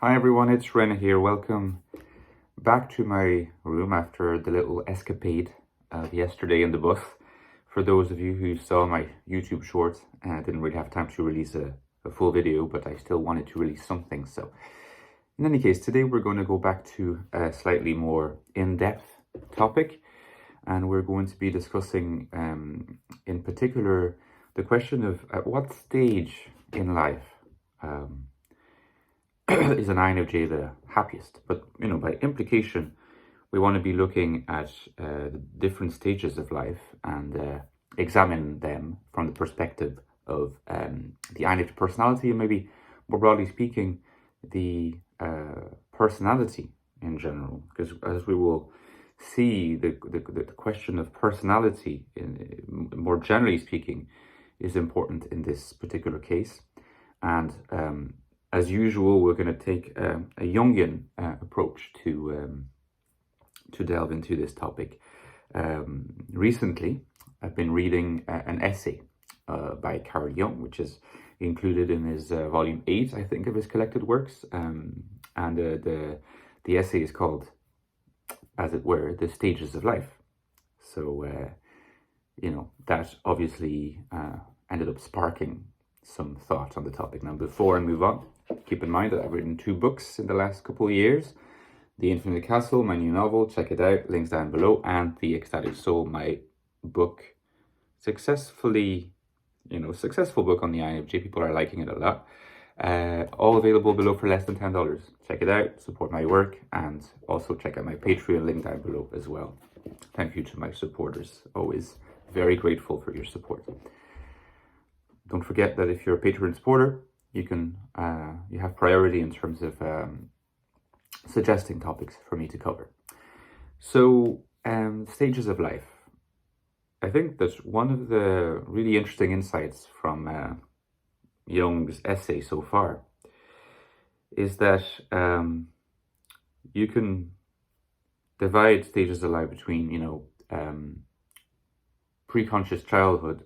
Hi everyone, it's Ren here. Welcome back to my room after the little escapade of yesterday in the bus. For those of you who saw my YouTube short, I didn't really have time to release a full video, but I still wanted to release something. So in any case, today we're going to go back to a slightly more in-depth topic, and we're going to be discussing in particular the question of at what stage in life is an INFJ the happiest? But, by implication, we want to be looking at the different stages of life and examine them from the perspective of the INFJ personality and maybe, more broadly speaking, the personality in general. Because as we will see, the question of personality, more generally speaking, is important in this particular case. And as usual, we're going to take a Jungian approach to delve into this topic. Recently, I've been reading an essay by Carl Jung, which is included in his volume 8, I think, of his collected works. And the essay is called, as it were, The Stages of Life. So, that obviously ended up sparking some thought on the topic. Now, before I move on, keep in mind that I've written 2 books in the last couple of years. The Infinite Castle, my new novel, check it out, links down below, and The Ecstatic Soul, my book, successful book on the INFJ. People are liking it a lot. All available below for less than $10. Check it out, support my work, and also check out my Patreon link down below as well. Thank you to my supporters. Always very grateful for your support. Don't forget that if you're a Patreon supporter, you have priority in terms of suggesting topics for me to cover. So, stages of life. I think that one of the really interesting insights from Jung's essay so far is that you can divide stages of life between, pre-conscious childhood,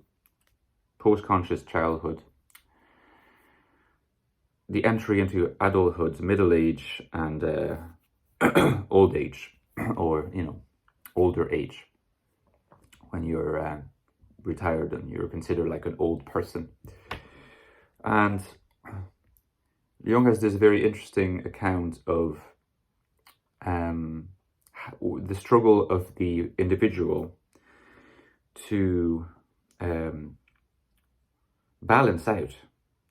post-conscious childhood, the entry into adulthood, middle age, and old age, or, older age, when you're retired and you're considered like an old person. And Jung has this very interesting account of the struggle of the individual to balance out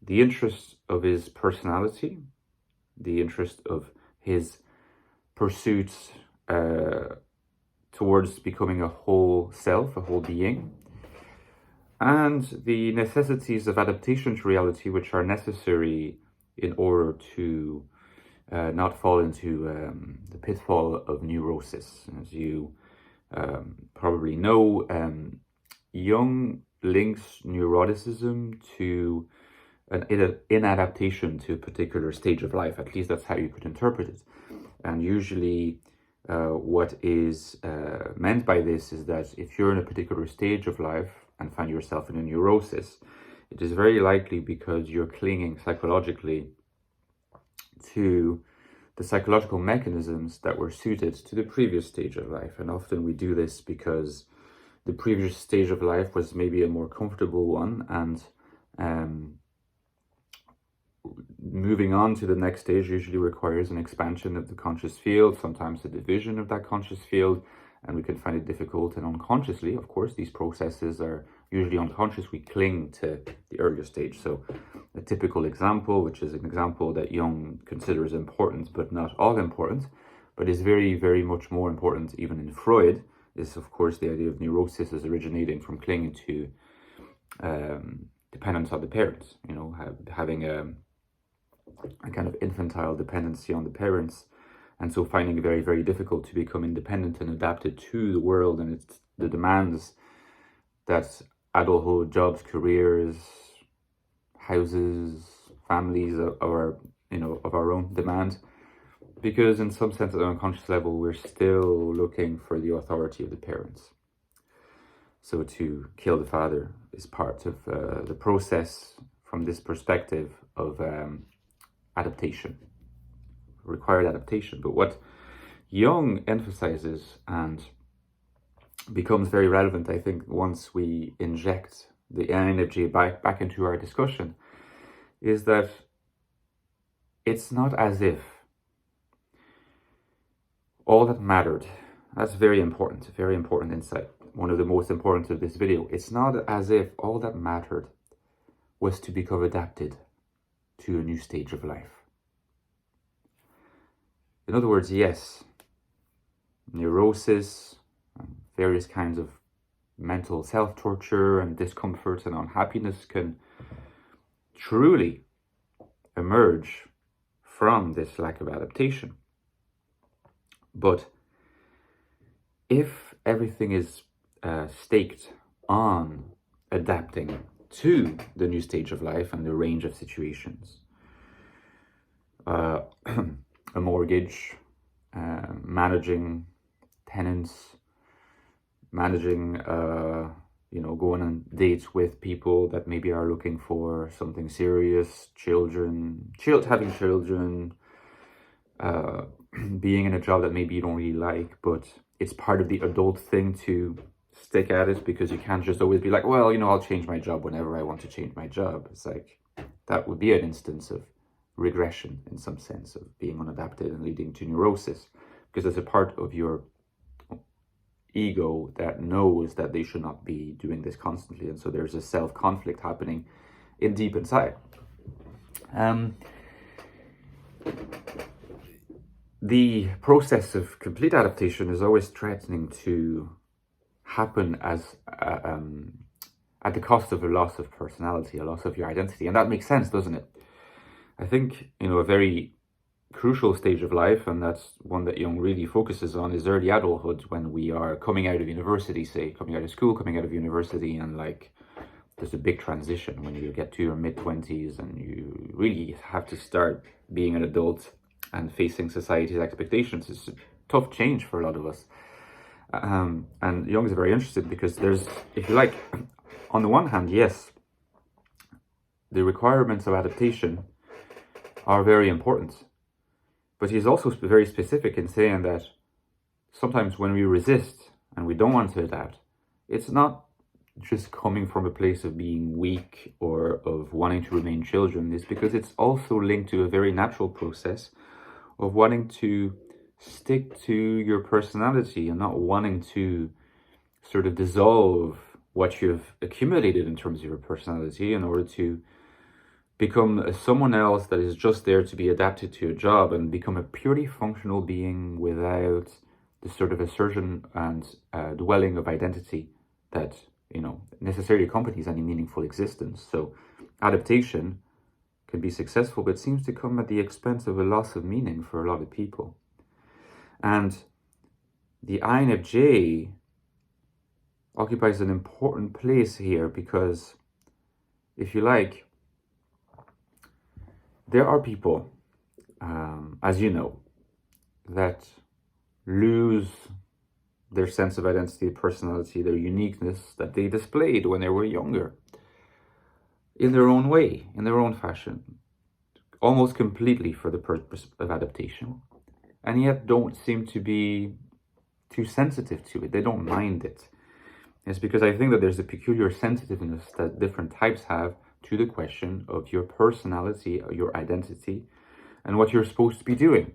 the interest of his personality, the interest of his pursuits towards becoming a whole self, a whole being, and the necessities of adaptation to reality, which are necessary in order to not fall into the pitfall of neurosis. As you probably know, Jung links neuroticism to an inadaptation to a particular stage of life. At least that's how you could interpret it. And usually what is meant by this is that if you're in a particular stage of life and find yourself in a neurosis, it is very likely because you're clinging psychologically to the psychological mechanisms that were suited to the previous stage of life. And often we do this because the previous stage of life was maybe a more comfortable one, and moving on to the next stage usually requires an expansion of the conscious field, sometimes a division of that conscious field, and we can find it difficult. And unconsciously, of course, these processes are usually unconscious. We cling to the earlier stage. So a typical example, which is an example that Jung considers important but not all important, but is very, very much more important even in Freud, is of course the idea of neurosis as originating from clinging to dependence on the parents, having a kind of infantile dependency on the parents, and so finding it very, very difficult to become independent and adapted to the world and its the demands that adulthood, jobs, careers, houses, families of our own demand. Because in some sense, at an unconscious level, we're still looking for the authority of the parents. So to kill the father is part of the process from this perspective of adaptation. required adaptation. But what Jung emphasizes and becomes very relevant, I think, once we inject the INFJ back into our discussion, is that it's not as if all that mattered. That's very important insight. One of the most important of this video. It's not as if all that mattered was to become adapted to a new stage of life. In other words, yes, neurosis, various kinds of mental self-torture and discomfort and unhappiness can truly emerge from this lack of adaptation. But if everything is staked on adapting to the new stage of life and the range of situations, a mortgage, managing tenants, managing, going on dates with people that maybe are looking for something serious, having children, being in a job that maybe you don't really like, but it's part of the adult thing to stick at it because you can't just always be like, well, I'll change my job whenever I want to change my job. It's like, that would be an instance of regression in some sense, of being unadapted and leading to neurosis, because there's a part of your ego that knows that they should not be doing this constantly, and so there's a self-conflict happening deep inside. The process of complete adaptation is always threatening to happen as at the cost of a loss of personality, a loss of your identity, and that makes sense, doesn't it? I think a very crucial stage of life, and that's one that Jung really focuses on, is early adulthood, when we are coming out of university, say, coming out of school, coming out of university, and there's a big transition when you get to your mid-20s and you really have to start being an adult and facing society's expectations. It's a tough change for a lot of us. And Jung is very interested because there's, if you like, on the one hand, yes, the requirements of adaptation are very important. But he's also very specific in saying that sometimes when we resist and we don't want to adapt, it's not just coming from a place of being weak or of wanting to remain children. It's because it's also linked to a very natural process of wanting to stick to your personality and not wanting to sort of dissolve what you've accumulated in terms of your personality in order to become someone else that is just there to be adapted to a job and become a purely functional being without the sort of assertion and dwelling of identity that necessarily accompanies any meaningful existence. So adaptation can be successful, but seems to come at the expense of a loss of meaning for a lot of people. And the INFJ occupies an important place here because, if you like, there are people, as you know, that lose their sense of identity, personality, their uniqueness that they displayed when they were younger, in their own way, in their own fashion, almost completely for the purpose of adaptation, and yet don't seem to be too sensitive to it. They don't mind it. It's because I think that there's a peculiar sensitiveness that different types have to the question of your personality, your identity, and what you're supposed to be doing.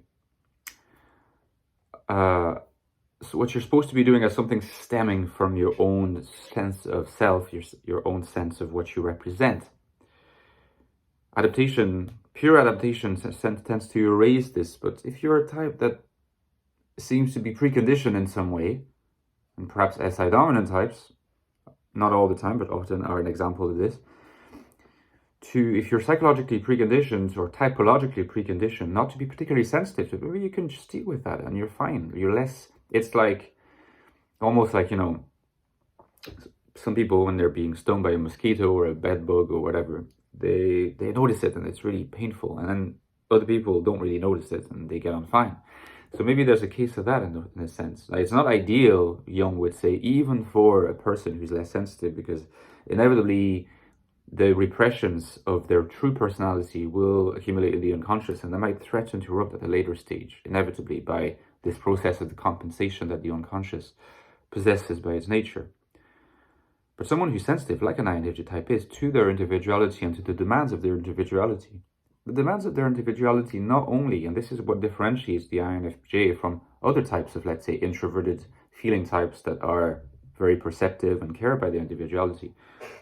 So what you're supposed to be doing as something stemming from your own sense of self, your own sense of what you represent. Adaptation, pure adaptation tends to erase this, but if you're a type that seems to be preconditioned in some way, and perhaps SI-dominant types, not all the time, but often are an example of this, if you're psychologically preconditioned or typologically preconditioned not to be particularly sensitive to it, maybe you can just deal with that and you're fine. You're less, it's like, almost like, some people when they're being stung by a mosquito or a bed bug or whatever, they notice it and it's really painful. And then other people don't really notice it and they get on fine. So maybe there's a case of that in a sense. It's not ideal, Jung would say, even for a person who's less sensitive, because inevitably the repressions of their true personality will accumulate in the unconscious, and they might threaten to erupt at a later stage, inevitably, by this process of the compensation that the unconscious possesses by its nature. But someone who's sensitive, like an INFJ type is, to their individuality and to the demands of their individuality. The demands of their individuality not only, and this is what differentiates the INFJ from other types of, let's say, introverted feeling types that are very perceptive and care about their individuality.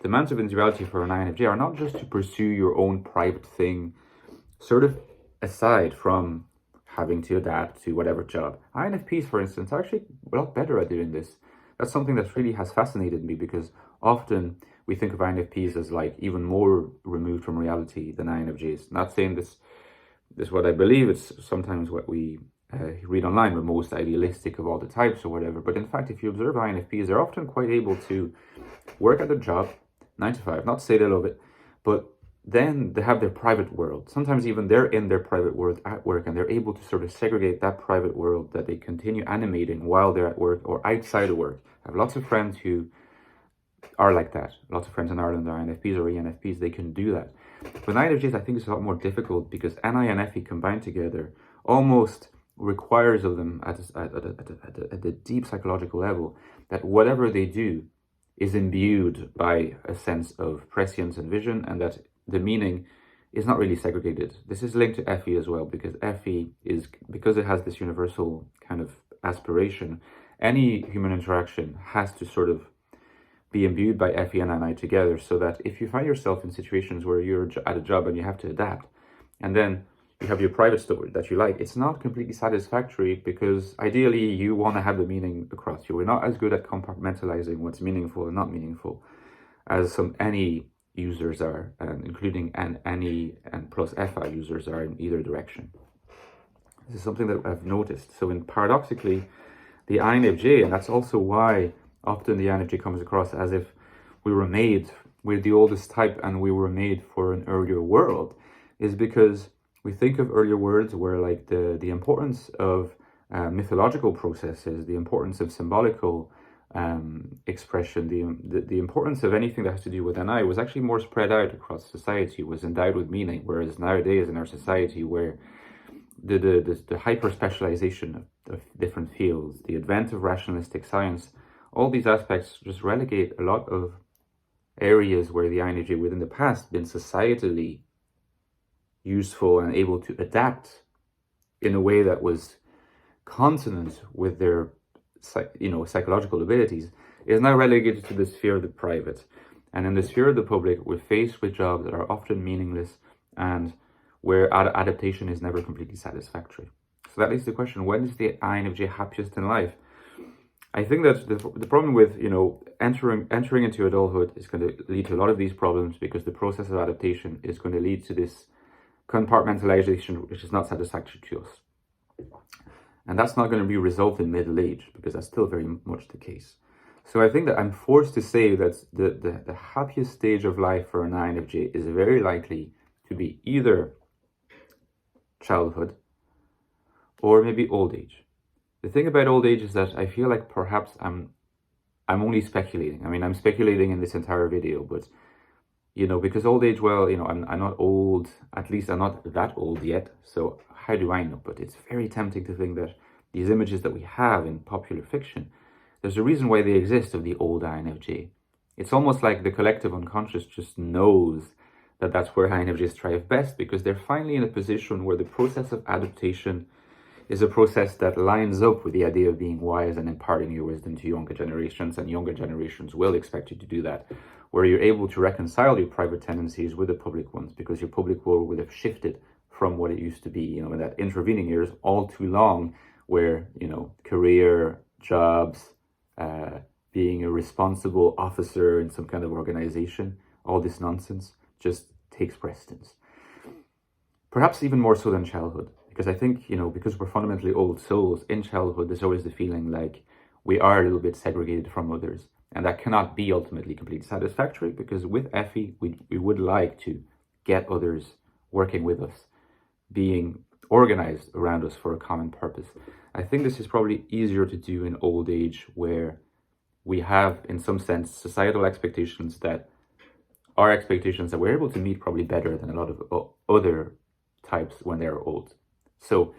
Demands of individuality for an INFJ are not just to pursue your own private thing, sort of aside from having to adapt to whatever job. INFPs, for instance, are actually a lot better at doing this. That's something that really has fascinated me, because often we think of INFPs as like even more removed from reality than INFJs. Not saying this is what I believe, it's sometimes what we read online, the most idealistic of all the types or whatever. But in fact, if you observe INFPs, they're often quite able to work at their job, 9 to 5, not to say they love it, but then they have their private world. Sometimes even they're in their private world at work, and they're able to sort of segregate that private world that they continue animating while they're at work or outside of work. I have lots of friends who are like that. Lots of friends in Ireland are INFPs or ENFPs. They can do that. With INFJs, I think it's a lot more difficult, because NI and FE combined together almost requires of them at the deep psychological level that whatever they do is imbued by a sense of prescience and vision, and that the meaning is not really segregated. This is linked to FE as well, because FE is, because it has this universal kind of aspiration, any human interaction has to sort of be imbued by FE and NI together, so that if you find yourself in situations where you're at a job and you have to adapt, and then you have your private story that you like, it's not completely satisfactory, because ideally you want to have the meaning across. You're not as good at compartmentalizing what's meaningful and not meaningful as any users are, including NE and plus FI users are in either direction. This is something that I've noticed. So paradoxically, the INFJ, and that's also why often the INFJ comes across as if we were made, we're the oldest type and we were made for an earlier world, is because we think of earlier worlds where like the importance of mythological processes, the importance of symbolical expression, the importance of anything that has to do with NI was actually more spread out across society, was endowed with meaning, whereas nowadays in our society, where the hyper specialization of different fields, the advent of rationalistic science, all these aspects just relegate a lot of areas where the INFJ within the past been societally useful and able to adapt in a way that was consonant with their psychological abilities, is now relegated to the sphere of the private. And in the sphere of the public, we're faced with jobs that are often meaningless and where adaptation is never completely satisfactory. So that leads to the question, when is the INFJ happiest in life? I think that the problem with, entering into adulthood is going to lead to a lot of these problems, because the process of adaptation is going to lead to this compartmentalization, which is not satisfactory to us. And that's not going to be resolved in middle age, because that's still very much the case. So I think that I'm forced to say that the happiest stage of life for an INFJ is very likely to be either childhood or maybe old age. The thing about old age is that I feel like perhaps I'm only speculating. I mean, I'm speculating in this entire video, but because old age, well, I'm not old, at least I'm not that old yet, so how do I know? But it's very tempting to think that these images that we have in popular fiction, there's a reason why they exist, of the old INFJ. It's almost like the collective unconscious just knows that that's where INFJs thrive best, because they're finally in a position where the process of adaptation is a process that lines up with the idea of being wise and imparting your wisdom to younger generations, and younger generations will expect you to do that, where you're able to reconcile your private tendencies with the public ones, because your public world will have shifted from what it used to be, in that intervening years all too long, where, career, jobs, being a responsible officer in some kind of organization, all this nonsense just takes precedence. Perhaps even more so than childhood. Because I think, because we're fundamentally old souls, in childhood, there's always the feeling like we are a little bit segregated from others. And that cannot be ultimately completely satisfactory, because with FE, we would like to get others working with us, being organized around us for a common purpose. I think this is probably easier to do in old age, where we have, in some sense, societal expectations that are expectations that we're able to meet probably better than a lot of other types when they're old. So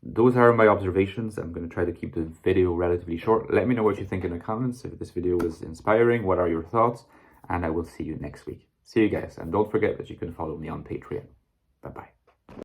those are my observations. I'm going to try to keep the video relatively short. Let me know what you think in the comments. If this video was inspiring, what are your thoughts? And I will see you next week. See you guys. And don't forget that you can follow me on Patreon. Bye-bye.